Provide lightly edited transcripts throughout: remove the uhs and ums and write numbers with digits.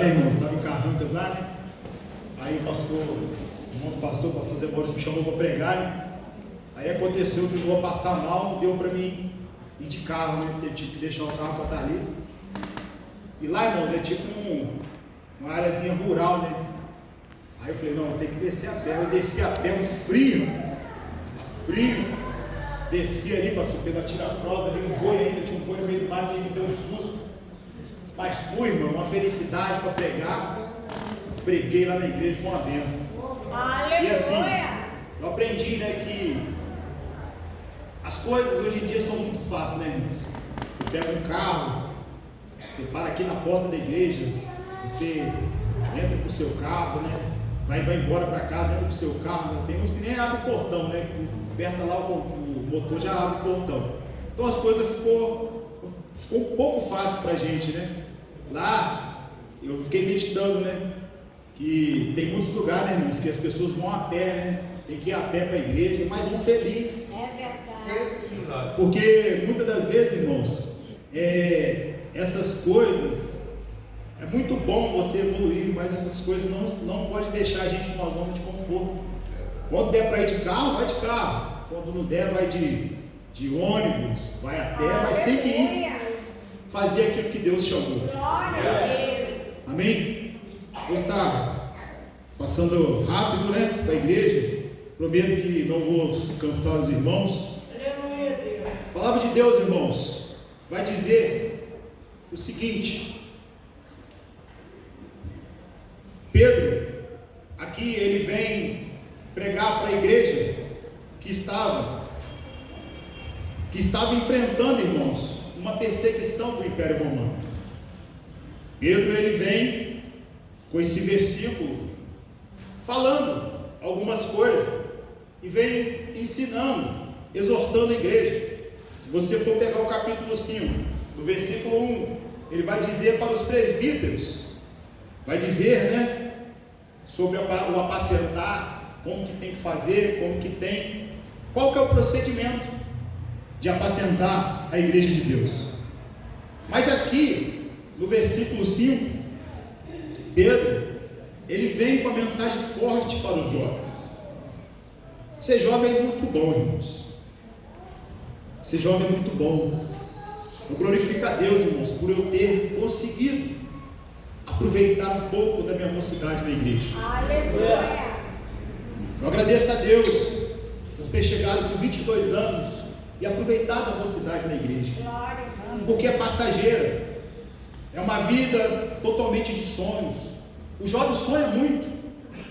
Irmãos, estava em Carrancas lá, né? Aí o pastor Zé Maurício me chamou para pregar, né? Aí aconteceu de eu passar mal, deu para mim ir de carro, né? Eu tive que deixar o carro com a Thalita. E lá, irmãos, é tipo uma areazinha rural, né? Aí eu falei, não, eu tenho que descer a pé. Eu desci a pé, um frio, rapaz. Tava frio. Desci ali, pastor, pela tiracrosa, ali um boi ainda, tinha um boi no meio do mato, e me deu um susto. Mas fui, irmão, uma felicidade para pregar. Preguei lá na igreja, foi uma benção. E assim, eu aprendi, né, que as coisas hoje em dia são muito fáceis, né, irmãos? Você pega um carro, você para aqui na porta da igreja, você entra com o seu carro, né? Vai embora para casa, entra com o seu carro. Né? Tem uns que nem abrem o portão, né? Aperta lá o motor, já abre o portão. Então as coisas ficou um pouco fácil para a gente, né? Lá, eu fiquei meditando, né? Que tem muitos lugares, né, irmãos, que as pessoas vão a pé, né? Tem que ir a pé para a igreja, mas vão felizes. É verdade. Porque muitas das vezes, irmãos, essas coisas, é muito bom você evoluir, mas essas coisas não pode deixar a gente numa zona de conforto. Quando der para ir de carro, vai de carro. Quando não der, vai de ônibus, vai a pé, mas tem que ir fazer aquilo que Deus chamou. Glória a Deus. Amém? Deus está passando rápido, né, para a igreja. Prometo que não vou cansar os irmãos. Aleluia, Deus. A palavra de Deus, irmãos, vai dizer o seguinte. Pedro, aqui ele vem pregar para a igreja que estava enfrentando, irmãos, uma perseguição do Império Romano. Pedro, ele vem com esse versículo falando algumas coisas e vem ensinando, exortando a igreja. Se você for pegar o capítulo 5, do versículo 1, ele vai dizer para os presbíteros, vai dizer, né, sobre o apacentar, como que tem que fazer, qual que é o procedimento de apacentar a igreja de Deus. Mas aqui, no versículo 5, Pedro, ele vem com a mensagem forte para os jovens. Ser jovem é muito bom, irmãos. Ser jovem é muito bom. Eu glorifico a Deus, irmãos, por eu ter conseguido aproveitar um pouco da minha mocidade na igreja. Aleluia. Eu agradeço a Deus por ter chegado com 22 anos e aproveitado a mocidade na igreja. Glória. Porque é passageira. É uma vida totalmente de sonhos. O jovem sonha muito,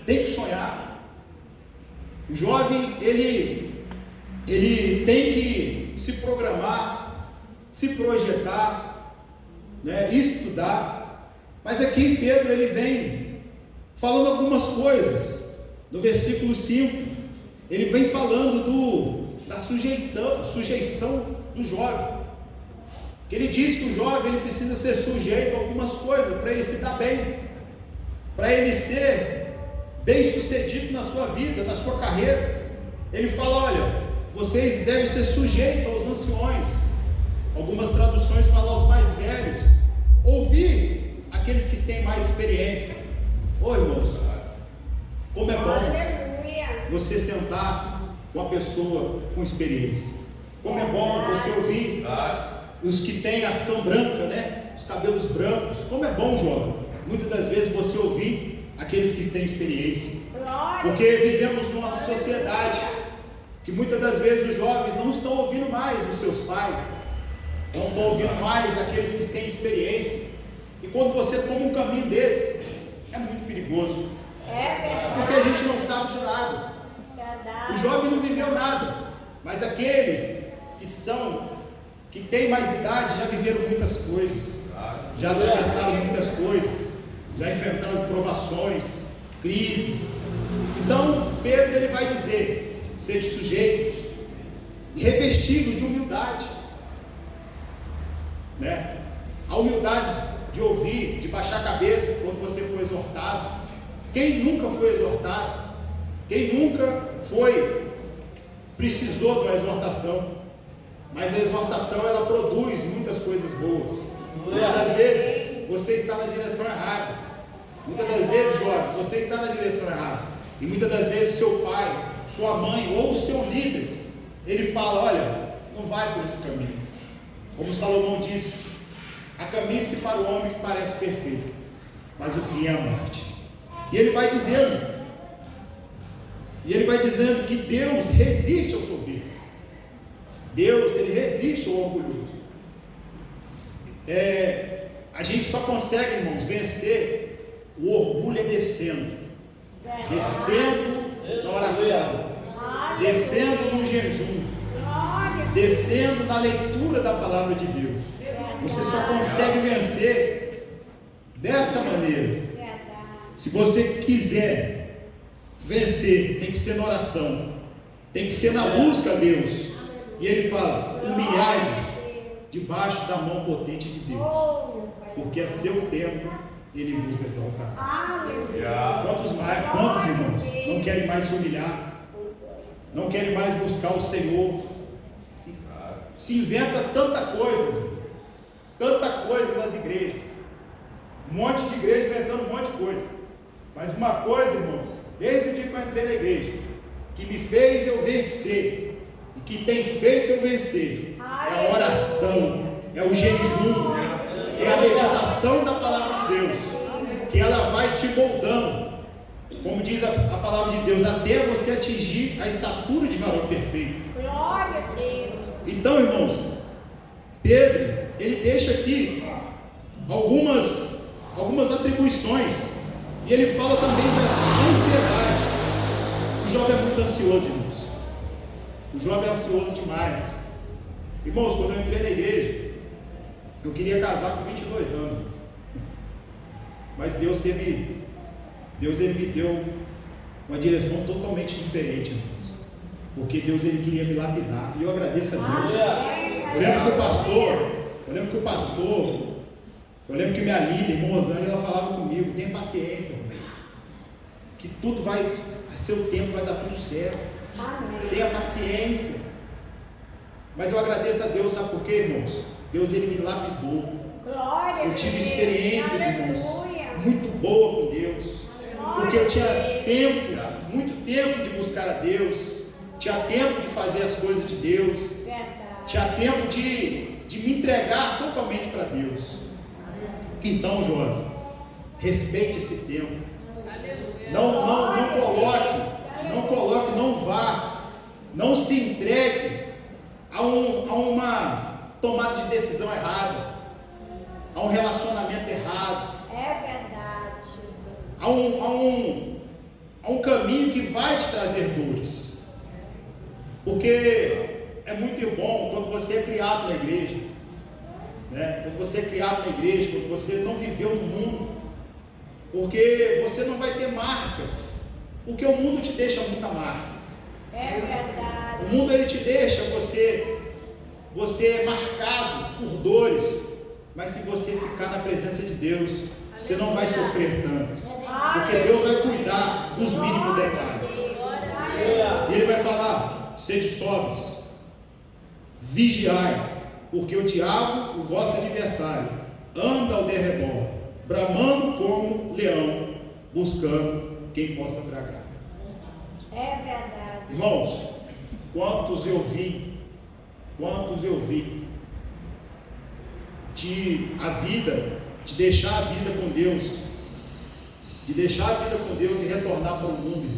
tem que sonhar. O jovem, ele tem que se programar, se projetar, né, estudar. Mas aqui Pedro, ele vem falando algumas coisas. No versículo 5, ele vem falando da sujeição do jovem. Que ele diz que o jovem, ele precisa ser sujeito a algumas coisas para ele se dar bem, para ele ser bem sucedido na sua vida, na sua carreira. Ele fala, olha, vocês devem ser sujeitos aos anciões. Algumas traduções falam aos mais velhos. Ouvir aqueles que têm mais experiência. Ô irmãos, como é bom Aleluia. você sentar com uma pessoa com experiência. Como é bom você ouvir os que têm as cãs brancas, né? Os cabelos brancos. Como é bom, jovem, muitas das vezes você ouvir aqueles que têm experiência. Glória. Porque vivemos numa sociedade que muitas das vezes os jovens não estão ouvindo mais os seus pais, não estão ouvindo mais aqueles que têm experiência. E quando você toma um caminho desse, é muito perigoso. É verdade. Porque a gente não sabe de nada. O jovem não viveu nada, mas aqueles que têm mais idade já viveram muitas coisas, já atravessaram muitas coisas, já enfrentaram provações, crises. Então Pedro, ele vai dizer: sede sujeitos e revestidos de humildade, né? A humildade de ouvir, de baixar a cabeça quando você for exortado. Quem nunca foi exortado? Quem nunca precisou de uma exortação? Mas a exortação, ela produz muitas coisas boas. Muitas das vezes você está na direção errada, Muitas das vezes, jovem, você está na direção errada. E muitas das vezes seu pai, sua mãe ou o seu líder, ele fala, olha, não vai por esse caminho. Como Salomão disse, há caminhos que para o homem que parece perfeito, mas o fim é a morte. E ele vai dizendo que Deus resiste ao soberbo. Deus, ele resiste ao orgulhoso. A gente só consegue, irmãos, vencer o orgulho descendo na oração, descendo no jejum, descendo na leitura da palavra de Deus. Você só consegue vencer dessa maneira. Se você quiser vencer, tem que ser na oração, tem que ser na busca a Deus. E ele fala, humilhai-vos debaixo da mão potente de Deus, porque a seu tempo ele vos exaltará. Quantos irmãos não querem mais se humilhar, não querem mais buscar o Senhor? Se inventa tanta coisa nas igrejas, um monte de igreja inventando um monte de coisa. Mas uma coisa, irmãos, desde o dia que eu entrei na igreja, que me fez eu vencer, e que tem feito eu vencer, é a oração, é o jejum, é a meditação da palavra de Deus, que ela vai te moldando, como diz a palavra de Deus, até você atingir a estatura de varão perfeito. Glória a Deus. Então, irmãos, Pedro, ele deixa aqui algumas atribuições, e ele fala também da ansiedade. O jovem é muito ansioso, irmãos. O jovem é ansioso demais. Irmãos, quando eu entrei na igreja, eu queria casar com 22 anos. Mas Deus ele me deu uma direção totalmente diferente, irmãos. Porque Deus, ele queria me lapidar. E eu agradeço a Deus. Eu lembro que minha líder, irmã Rosane, ela falava comigo, tenha paciência, irmão, que tudo vai, a seu tempo vai dar tudo certo. Tenha paciência. Mas eu agradeço a Deus, sabe por quê, irmãos? Deus, ele me lapidou. Eu tive experiências, irmãos, muito boas com Deus, porque eu tinha muito tempo de buscar a Deus, tinha tempo de fazer as coisas de Deus, tinha tempo de me entregar totalmente para Deus. Então, jovem, respeite esse tempo. Não coloque, não vá, não se entregue a uma tomada de decisão errada, a um relacionamento errado, É verdade, Jesus. a um caminho que vai te trazer dores. Porque é muito bom quando você é criado na igreja, né? Quando você é criado na igreja, quando você não viveu no mundo, porque você não vai ter marcas, porque o mundo te deixa muitas marcas. É verdade. O mundo, ele te deixa você é marcado por dores, mas se você ficar na presença de Deus, você não vai sofrer tanto, porque Deus vai cuidar dos mínimos detalhes. E ele vai falar, sede sóbrios, vigiai, porque o diabo, o vosso adversário, anda ao derredor, bramando como leão, buscando quem possa tragar. É verdade. Irmãos, quantos eu vi de deixar a vida com Deus, e retornar para o mundo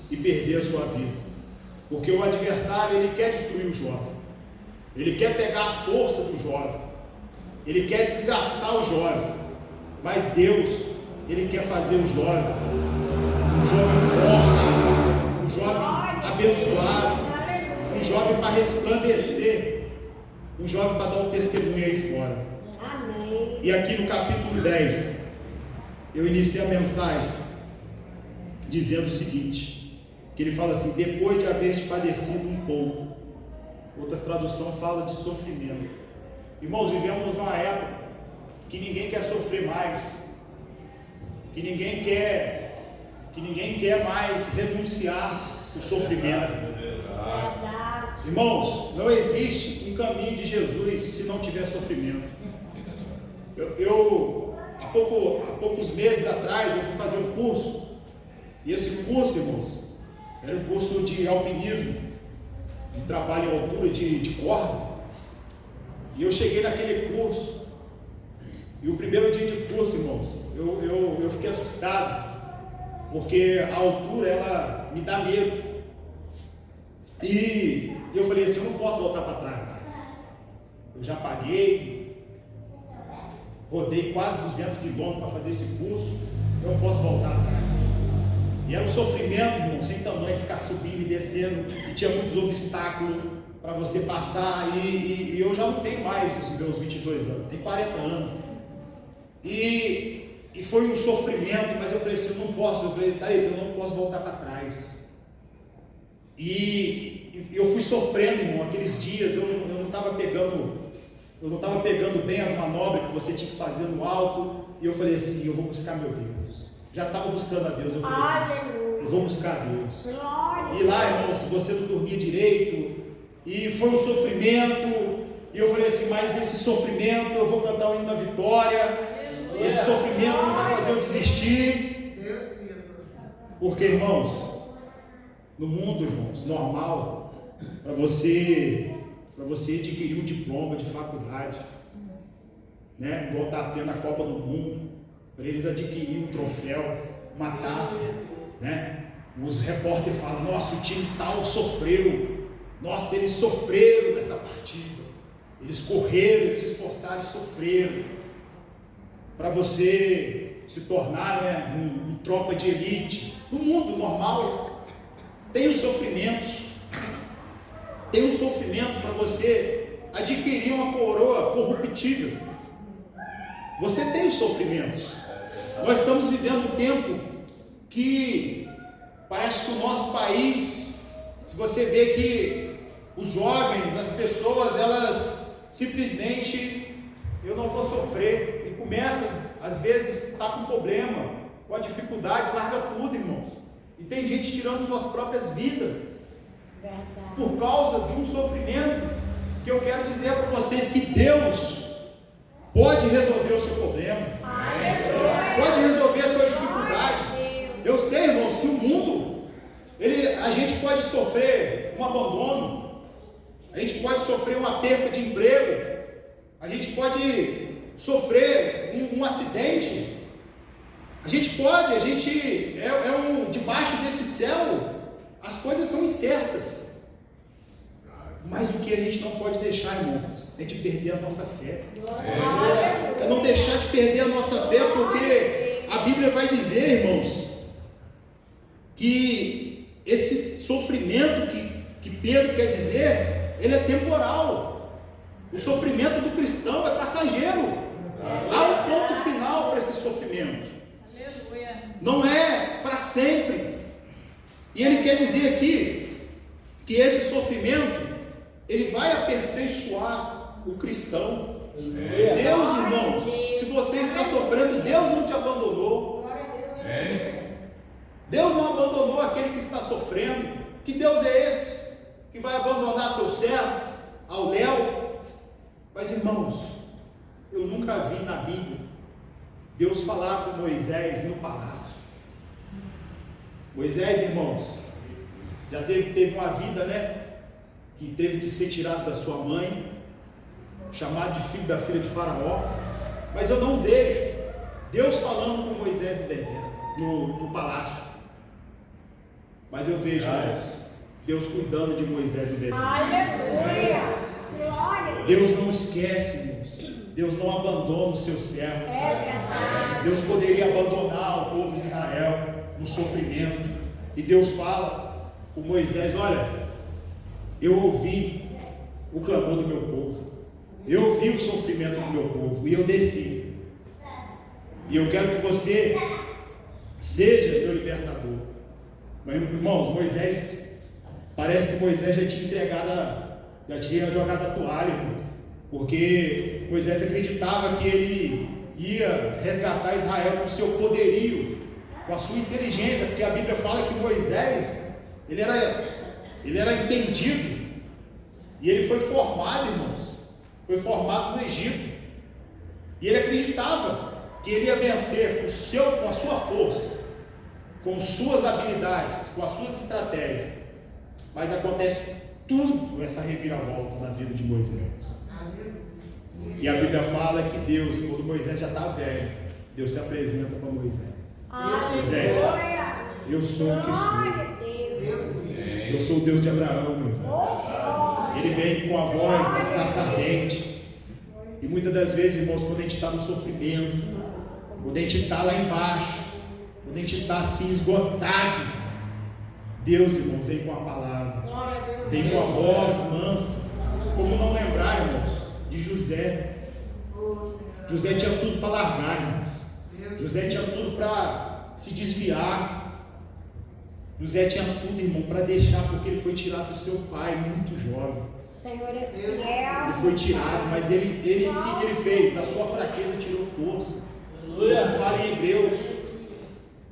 e perder a sua vida, porque o adversário, ele quer destruir o jovem, ele quer pegar a força do jovem, ele quer desgastar o jovem, mas Deus, ele quer fazer o jovem forte, um jovem abençoado, um jovem para resplandecer, um jovem para dar um testemunho aí fora. Amém. E aqui no capítulo 10, eu iniciei a mensagem dizendo o seguinte, que ele fala assim, depois de haver padecido um pouco, outras traduções falam de sofrimento. Irmãos, vivemos uma época que ninguém quer sofrer mais, que ninguém quer mais renunciar o sofrimento. Irmãos, não existe um caminho de Jesus se não tiver sofrimento. A há poucos meses atrás eu fui fazer um curso, e esse curso, irmãos, era um curso de alpinismo, de trabalho em altura, de corda. E eu cheguei naquele curso, e o primeiro dia de curso, irmãos, eu fiquei assustado, porque a altura, ela me dá medo. E eu falei assim, eu não posso voltar para trás mais. Eu já paguei, rodei quase 200 quilômetros para fazer esse curso, eu não posso voltar atrás. E era um sofrimento, irmão, sem tamanho, ficar subindo e descendo, e tinha muitos obstáculos para você passar, e eu já não tenho mais os meus 22 anos, tenho 40 anos. E foi um sofrimento, mas eu falei assim, eu não posso, eu falei, Thalita, eu não posso voltar para trás. E eu fui sofrendo, irmão, aqueles dias, eu não estava pegando bem as manobras que você tinha que fazer no alto, e eu falei assim, eu vou buscar meu Deus. Já estava buscando a Deus, eu falei assim, eu vou buscar a Deus. E lá, irmãos, você não dormia direito, e foi um sofrimento, e eu falei assim, mas esse sofrimento eu vou cantar o hino da vitória, esse sofrimento não vai fazer eu desistir, porque, irmãos, no mundo, irmãos, normal, para você adquirir um diploma de faculdade, né, igual está tendo a Copa do Mundo, para eles adquirirem um troféu, uma taça, né, os repórteres falam, nossa, o time tal sofreu, nossa, eles sofreram nessa partida, eles correram, eles se esforçaram e sofreram, para você se tornar, né, um tropa de elite. No mundo normal tem os sofrimentos para você adquirir uma coroa corruptível. Você tem os sofrimentos. Nós estamos vivendo um tempo que parece que o nosso país, se você vê que os jovens, as pessoas, elas simplesmente, eu não vou sofrer, e começa, às vezes, está com problema, com a dificuldade, larga tudo, irmãos. E tem gente tirando suas próprias vidas, por causa de um sofrimento, que eu quero dizer para vocês que Deus pode resolver o seu problema, pode resolver a sua dificuldade. Eu sei, irmãos, que o mundo, a gente pode sofrer um abandono, a gente pode sofrer uma perda de emprego, a gente pode sofrer um acidente, debaixo desse céu, as coisas são incertas. Mas o que a gente não pode deixar, irmãos, é de perder a nossa fé. É não deixar de perder a nossa fé, porque a Bíblia vai dizer, irmãos, que esse sofrimento que Pedro quer dizer, ele é temporal. O sofrimento do cristão é passageiro. Há um ponto final para esse sofrimento. Não é para sempre. E ele quer dizer aqui que esse sofrimento, ele vai aperfeiçoar o cristão. Deus, irmãos, se você está sofrendo, Deus não te abandonou. Deus não abandonou aquele que está sofrendo. Que Deus é esse que vai abandonar seu servo ao léu? Mas, irmãos, eu nunca vi na Bíblia Deus falar com Moisés no palácio. Moisés, irmãos, já teve uma vida, né, que teve que ser tirado da sua mãe, chamado de filho da filha de Faraó. Mas eu não vejo Deus falando com Moisés no deserto, no palácio. Mas eu vejo, irmãos, Deus cuidando de Moisés no deserto. Aleluia! Glória! Deus não esquece, irmãos. Deus não abandona os seus servos. Deus poderia abandonar o povo de Israel no sofrimento. E Deus fala com Moisés: olha, eu ouvi o clamor do meu povo, eu ouvi o sofrimento do meu povo, e eu desci. E eu quero que você seja meu libertador. Mas, irmãos, Moisés, parece que Moisés já tinha já tinha jogado a toalha, irmãos, porque Moisés acreditava que ele ia resgatar Israel com o seu poderio, com a sua inteligência, porque a Bíblia fala que Moisés, ele era entendido, e ele foi formado, irmãos, foi formado no Egito, e ele acreditava que ele ia vencer com a sua força, com suas habilidades, com as suas estratégias. Mas acontece tudo essa reviravolta na vida de Moisés. E a Bíblia fala que Deus, quando Moisés já está velho, Deus se apresenta para Moisés. Moisés, eu sou o que sou. Eu sou o Deus de Abraão, Moisés. Ele vem com a voz da sarça ardente. E muitas das vezes, irmãos, quando a gente está no sofrimento, quando a gente está lá embaixo, quando a gente está assim esgotado, Deus, irmãos, vem com a palavra, vem com a voz mansa. Como não lembrar, irmãos, de José? José tinha tudo para largar, irmãos. José tinha tudo para se desviar. José tinha tudo, irmão, para deixar, porque ele foi tirado do seu pai muito jovem. Ele foi tirado, mas o que ele fez? Da sua fraqueza tirou força. Como fala em Hebreus,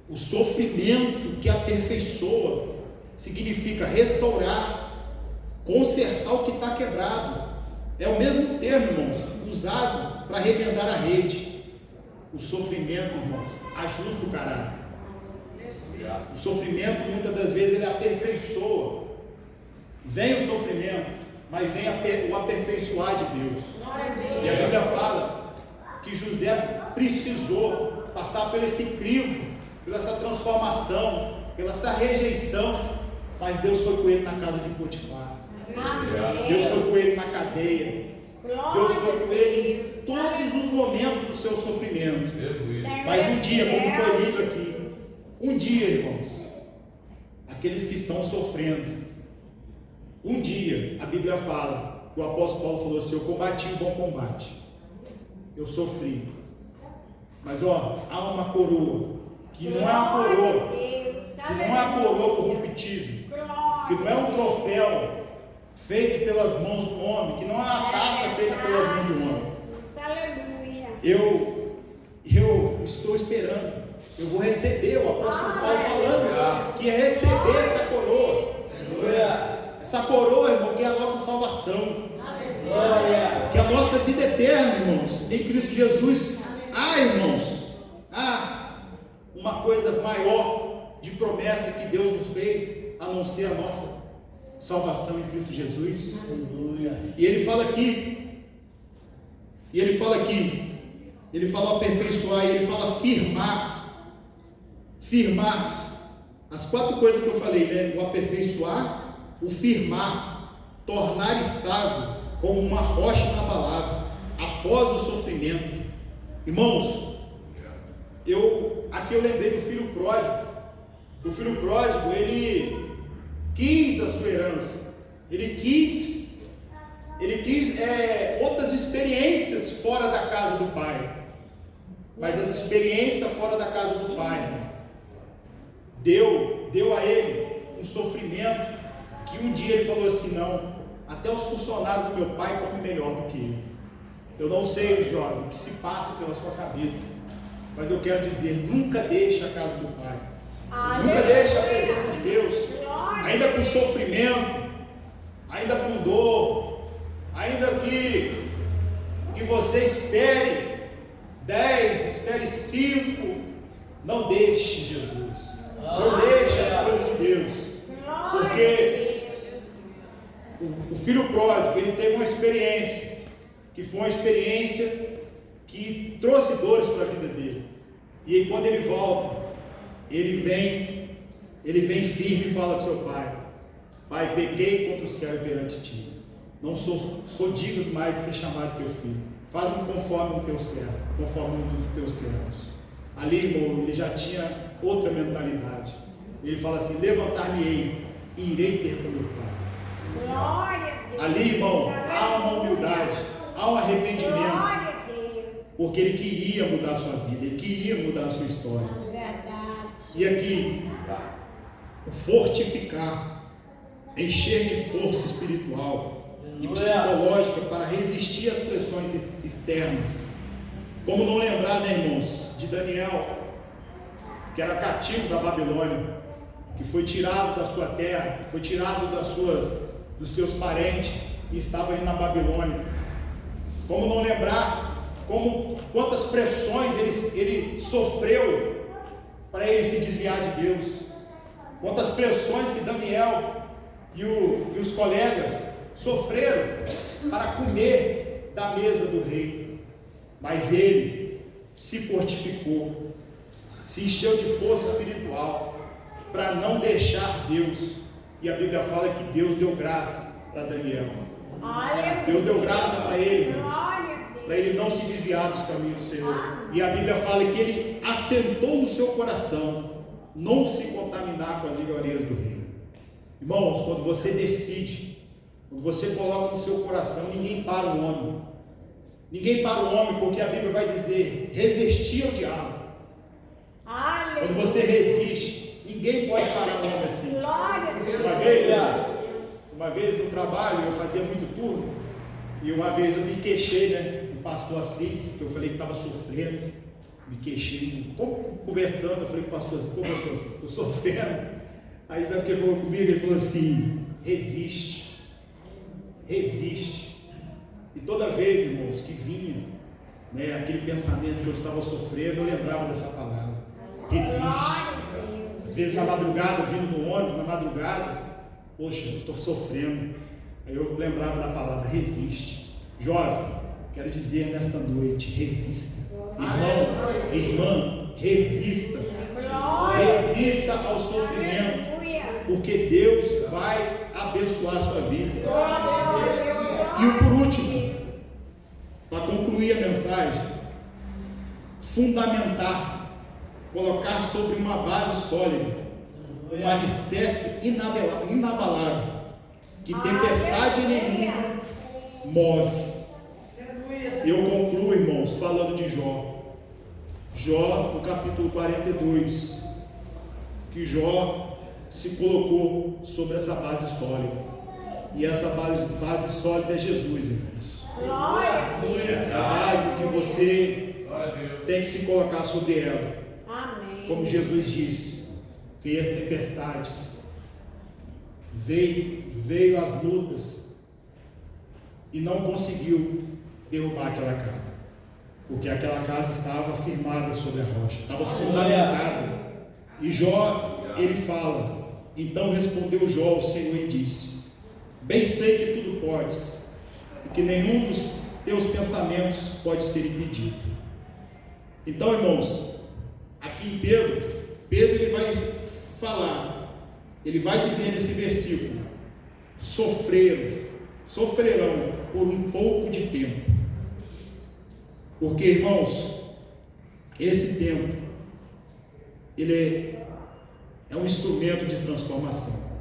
o sofrimento que aperfeiçoa significa restaurar, consertar o que está quebrado. É o mesmo termo, irmãos, usado para remendar a rede. O sofrimento, irmãos, ajusta o caráter. O sofrimento, muitas das vezes, ele aperfeiçoa. Vem o sofrimento, mas vem o aperfeiçoar de Deus. E a Bíblia fala que José precisou passar por esse crivo, pela essa transformação, pela essa rejeição, mas Deus foi com ele na casa de Potifar. Deus foi com ele na cadeia. Deus foi com ele em todos os momentos do seu sofrimento. Mas um dia, como foi lido aqui, um dia, irmãos, aqueles que estão sofrendo, um dia, a Bíblia fala, o apóstolo Paulo falou assim: eu combati o bom combate, eu sofri, mas há uma coroa, que não é uma coroa, que não é uma coroa corruptível, que não é um troféu feito pelas mãos do homem, que não é uma taça feita pelas mãos do homem. Eu estou esperando. Eu vou receber, o apóstolo Paulo falando que é receber essa coroa. Essa coroa, irmão, que é a nossa salvação, que é a nossa vida eterna, irmãos, em Cristo Jesus. Irmãos, uma coisa maior de promessa que Deus nos fez, a não ser a nossa salvação em Cristo Jesus. E ele fala aqui, ele fala aperfeiçoar, e ele fala firmar. As 4 coisas que eu falei, né? O aperfeiçoar, o firmar, tornar estável, como uma rocha inabalável, após o sofrimento. Irmãos, aqui eu lembrei do filho pródigo. O filho pródigo, ele quis a sua herança, ele quis outras experiências fora da casa do pai. Mas as experiências fora da casa do pai deu a ele um sofrimento, que um dia ele falou assim: não, até os funcionários do meu pai comem melhor do que eu. Eu não sei, jovem, o que se passa pela sua cabeça, mas eu quero dizer: nunca deixe a casa do pai, nunca deixe a presença de Deus, ainda com sofrimento, ainda com dor, ainda que você espere 10, espere 5, não deixe Jesus, não deixe as coisas de Deus, porque o filho pródigo, ele teve uma experiência, que foi uma experiência que trouxe dores para a vida dele, e aí, quando ele volta, ele vem firme e fala com seu pai: pai, pequei contra o céu e perante ti, não sou digno mais de ser chamado teu filho, faz-me conforme o teu servo, conforme um dos teus servos. Ali, irmão, ele já tinha outra mentalidade. Ele fala assim: levantar-me-ei e irei ter com meu pai. Ali, irmão, há uma humildade, há um arrependimento, porque ele queria mudar a sua vida, ele queria mudar a sua história. E aqui, o fortificar, encher de força espiritual e psicológica para resistir às pressões externas. Como não lembrar, né, irmãos, de Daniel, que era cativo da Babilônia, que foi tirado da sua terra, foi tirado dos seus parentes e estava ali na Babilônia. Como não lembrar quantas pressões ele sofreu para ele se desviar de Deus, quantas pressões que Daniel e os colegas sofreram para comer da mesa do rei, mas ele se fortificou, se encheu de força espiritual para não deixar Deus, e a Bíblia fala que Deus deu graça para Daniel. Deus deu graça para ele, irmãos, para ele não se desviar dos caminhos do Senhor. E a Bíblia fala que ele assentou no seu coração não se contaminar com as iguarias do rei. Irmãos, quando você decide, quando você coloca no seu coração, ninguém para o homem. Ninguém para o homem, porque a Bíblia vai dizer: resistir ao diabo. Quando você resiste, ninguém pode parar o homem assim. Uma vez no trabalho, eu fazia muito turno, e uma vez eu me queixei, o pastor Assis, que eu falei que estava sofrendo, me queixei, conversando, eu falei com o pastor Assis: pô, pastor Assis, estou sofrendo. Aí sabe o que ele falou comigo? Ele falou assim: resiste, resiste. E toda vez, irmãos, que vinha aquele pensamento que eu estava sofrendo, eu lembrava dessa palavra: resiste. Às vezes na madrugada, vindo no ônibus, na madrugada, poxa, eu estou sofrendo. Aí eu lembrava da palavra: resiste. Jovem, quero dizer nesta noite: resista. Irmão, irmã, resista. Resista ao sofrimento, porque Deus vai abençoar a sua vida. E por último, para concluir a mensagem, fundamentar, colocar sobre uma base sólida, um alicerce inabalável, que tempestade nenhuma move. Eu concluo, irmãos, falando de Jó. Jó, no capítulo 42, que Jó se colocou sobre essa base sólida. E essa base sólida é Jesus, irmãos. É a base que você tem que se colocar sobre ela. Como Jesus disse: veio as tempestades, veio as lutas, e não conseguiu derrubar aquela casa, porque aquela casa estava firmada sobre a rocha, estava fundamentada. E Jó, ele fala: então respondeu Jó ao Senhor e disse: bem sei que tudo podes, e que nenhum dos teus pensamentos pode ser impedido. Então, irmãos, aqui em Pedro ele vai falar, ele vai dizer nesse versículo: sofrerão por um pouco de tempo. Porque, irmãos, esse tempo, ele é um instrumento de transformação.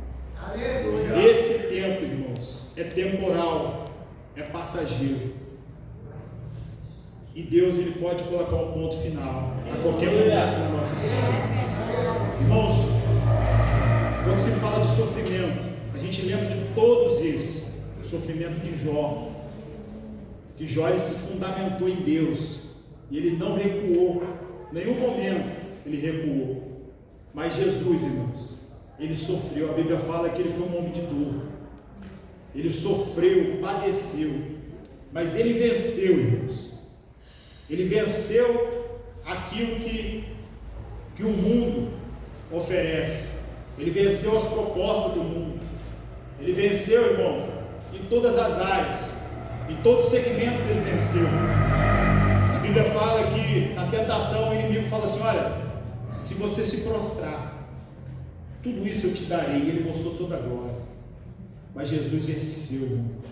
Esse tempo, irmãos, é temporal, é passageiro. E Deus, ele pode colocar um ponto final a qualquer momento na nossa história. Irmãos, quando se fala de sofrimento, a gente lembra de todos esses. O sofrimento de Jó, que Jó, ele se fundamentou em Deus, e ele não recuou, em nenhum momento ele recuou. Mas Jesus, irmãos, ele sofreu. A Bíblia fala que ele foi um homem de dor, ele sofreu, padeceu, mas ele venceu, irmãos. Ele venceu aquilo que o mundo oferece. Ele venceu as propostas do mundo. Ele venceu, irmão, em todas as áreas, em todos os segmentos ele venceu. A Bíblia fala que na tentação o inimigo fala assim: olha, se você se prostrar, tudo isso eu te darei. E ele mostrou toda a glória. Mas Jesus venceu, irmão.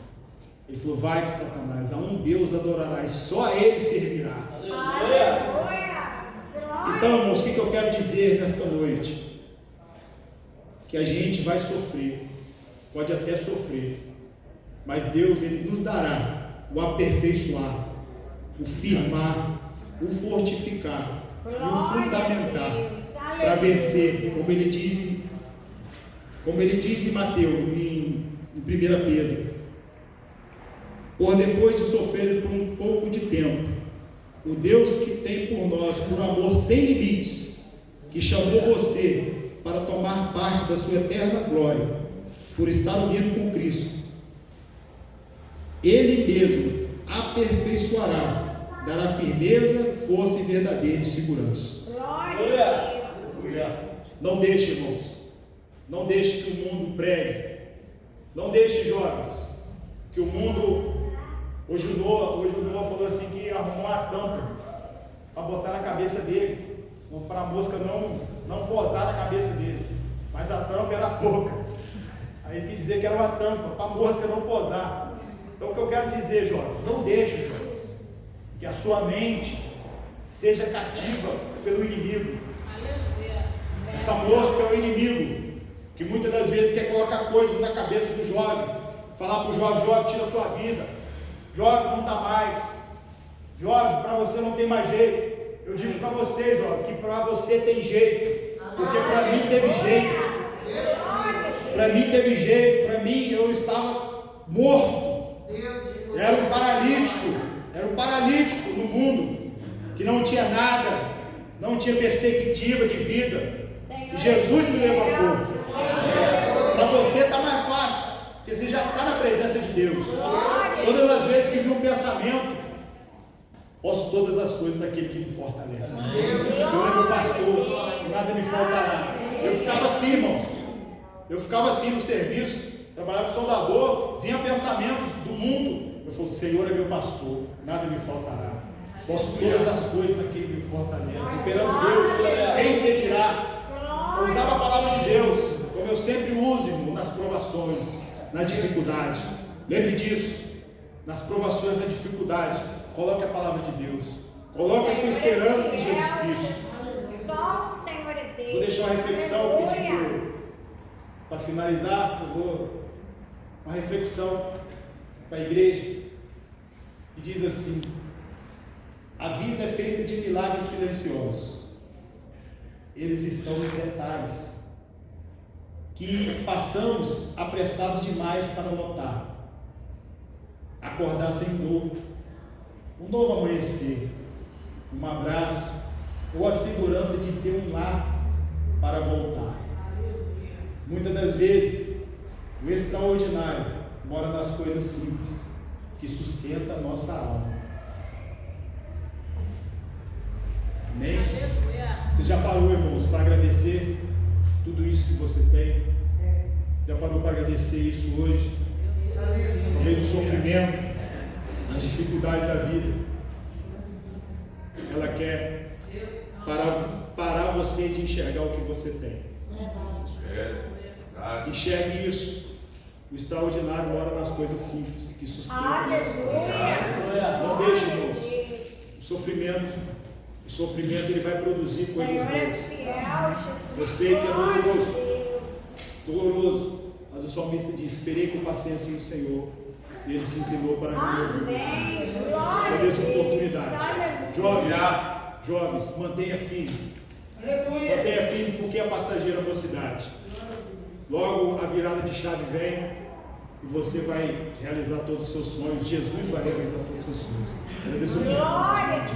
Ele falou: vai de Satanás, a um Deus adorarás, só a ele servirá. Então, irmãos, o que eu quero dizer nesta noite? Que a gente vai sofrer, pode até sofrer, mas Deus, ele nos dará o aperfeiçoar, o firmar, o fortificar e o fundamentar para vencer, como ele diz em Mateus, em 1 Pedro: por depois de sofrer por um pouco de tempo, o Deus que tem por nós, por amor sem limites, que chamou você para tomar parte da sua eterna glória, por estar unido com Cristo, Ele mesmo aperfeiçoará, dará firmeza, força e verdadeira segurança. Glória a Deus. Não deixe, irmãos, não deixe que o mundo pregue, não deixe, jovens, que o mundo, hoje o Noah falou assim que arrumou uma tampa para botar na cabeça dele, para a mosca não posar na cabeça dele, mas a tampa era pouca, aí ele quis dizer que era uma tampa, para a mosca não posar. Então o que eu quero dizer, jovens, não deixe, jovens, que a sua mente seja cativa pelo inimigo. Essa mosca é o inimigo, que muitas das vezes quer colocar coisas na cabeça do jovem, falar para o jovem, tira a sua vida, jovem, não está mais, jovem, para você não tem mais jeito. Eu digo para você, jovem, que para você tem jeito, porque para mim teve jeito, para mim eu estava morto, era um paralítico no mundo, que não tinha nada, não tinha perspectiva de vida, e Jesus me levantou. Para você está mais fácil, porque você já está na presença de Deus. Todas as vezes que vi um pensamento, posso todas as coisas daquele que me fortalece. O Senhor é meu pastor, nada me faltará. Eu ficava assim, irmãos, no serviço, trabalhava com soldador, vinha pensamentos do mundo, eu falo, o Senhor é meu pastor, nada me faltará. Posso todas as coisas daquele que me fortalece. Esperando Deus, quem impedirá? Eu usava a palavra de Deus, como eu sempre uso, irmão, nas provações, na dificuldade. Lembre disso, nas provações, na dificuldade, coloque a palavra de Deus, coloque a sua esperança em Jesus Cristo. Só o Senhor é Deus. Vou deixar uma reflexão, pedindo para finalizar, eu vou uma reflexão para a igreja, e diz assim: a vida é feita de milagres silenciosos. Eles estão nos detalhes, que passamos apressados demais para notar. Acordar sem dor, um novo amanhecer, um abraço, ou a segurança de ter um lar para voltar. Muitas das vezes, o extraordinário mora nas coisas simples, que sustenta a nossa alma. Amém? Você já parou, irmãos, para agradecer tudo isso que você tem? Já parou para agradecer isso hoje? Talvez o sofrimento, as dificuldades da vida. Ela quer parar você de enxergar o que você tem. Enxergue isso. O extraordinário mora nas coisas simples, que sustentam a nossa alma. Não deixe, irmãos, o sofrimento ele vai produzir coisas boas. Eu sei que é doloroso, mas o salmista diz: esperei com paciência no Senhor, e Ele se inclinou para mim e ouviu. Agradeço a oportunidade. Jovens, mantenha firme, porque é passageira a mocidade. Logo a virada de chave vem, e você vai realizar todos os seus sonhos. Jesus vai realizar todos os seus sonhos. Agradeço a oportunidade.